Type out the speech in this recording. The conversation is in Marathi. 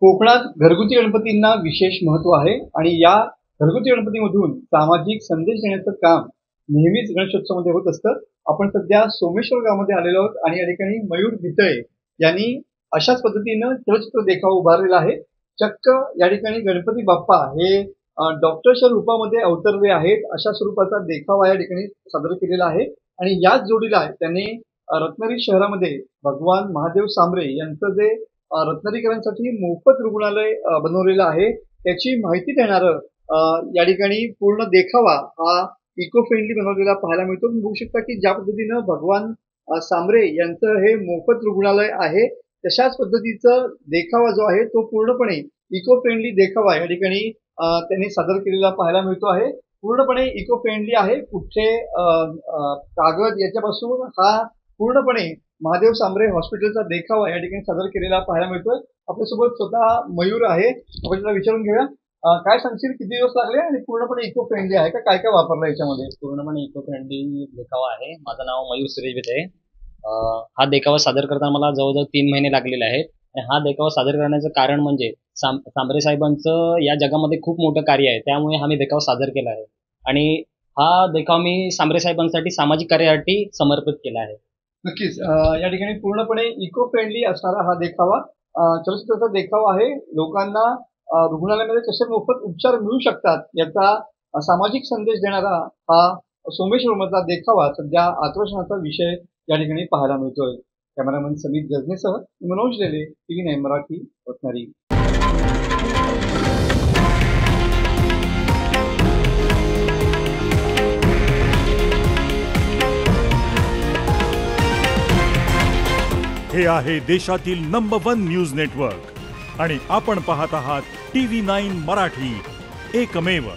कोकणात घरगुती गणपतींना विशेष महत्त्व आहे आणि या घरगुती गणपतीमधून सामाजिक संदेश देण्याचं काम नेहमीच गणेशोत्सवामध्ये होत असतं. आपण सध्या सोमेश्वर गावामध्ये आलेलो आहोत आणि या ठिकाणी मयूर भितळे यांनी अशाच पद्धतीनं चलचित्र देखावा उभारलेला आहे. चक्क या ठिकाणी गणपती बाप्पा हे डॉक्टरच्या रूपामध्ये अवतरले आहेत अशा स्वरूपाचा देखावा या ठिकाणी सादर केलेला आहे आणि याच जोडीला त्यांनी रत्नागिरी शहरामध्ये भगवान महादेव सांबरे यांचं जे रत्नागिरीकरांसाठी मोफत रुग्णालय बनवलेलं आहे त्याची माहिती देणारं या ठिकाणी पूर्ण देखावा हा इको फ्रेंडली बनवलेला पाहायला मिळतो. तुम्ही बघू शकता की ज्या पद्धतीनं भगवान सांबरे यांचं हे मोफत रुग्णालय आहे तशाच पद्धतीचं देखावा जो आहे तो पूर्णपणे इको फ्रेंडली देखावा या ठिकाणी त्यांनी सादर केलेला पाहायला मिळतो आहे. पूर्णपणे इको फ्रेंडली आहे. कुठे कागद याच्यापासून हा पूर्णपणे महादेव सांबरे हॉस्पिटलचा देखावा या ठिकाणी सादर केलेला पाहायला मिळतोय. आपल्यासोबत स्वतः मयूर आहे. आपण त्याला विचारून घेऊया, काय सांगशील किती दिवस लागले आणि पूर्णपणे इको फ्रेंडली आहे का, काय काय वापरलं याच्यामध्ये? पूर्णपणे इको फ्रेंडली देखावा आहे. माझं नाव मयूर सुरेश भितळे. हा देखावा सादर करताना मला जवळजवळ 3 महिने लागलेले आहेत आणि हा देखावा सादर करण्याचं कारण म्हणजे सांबरे साहेबांचं या जगामध्ये खूप मोठं कार्य आहे, त्यामुळे हा मी देखावा सादर केला आहे आणि हा देखावा मी सांबरे साहेबांसाठी सामाजिक कार्यासाठी समर्पित केला आहे. नक्कीच या ठिकाणी पूर्णपणे इको फ्रेंडली असणारा हा देखावा चलचित्राचा देखावा आहे. लोकांना रुग्णालयामध्ये कसे मोफत उपचार मिळू शकतात याचा सामाजिक संदेश देणारा हा सोमेश्वर मधला देखावा सध्या आकर्षणाचा विषय या ठिकाणी पाहायला मिळतोय. कॅमेरामॅन समीर गजनेसह मनोज लेले, TV9 मराठी, रत्नागिरी. हे आहे देशातील नंबर 1 न्यूज नेटवर्क आणि आपण पाहत आहात TV9 मराठी, एकमेव.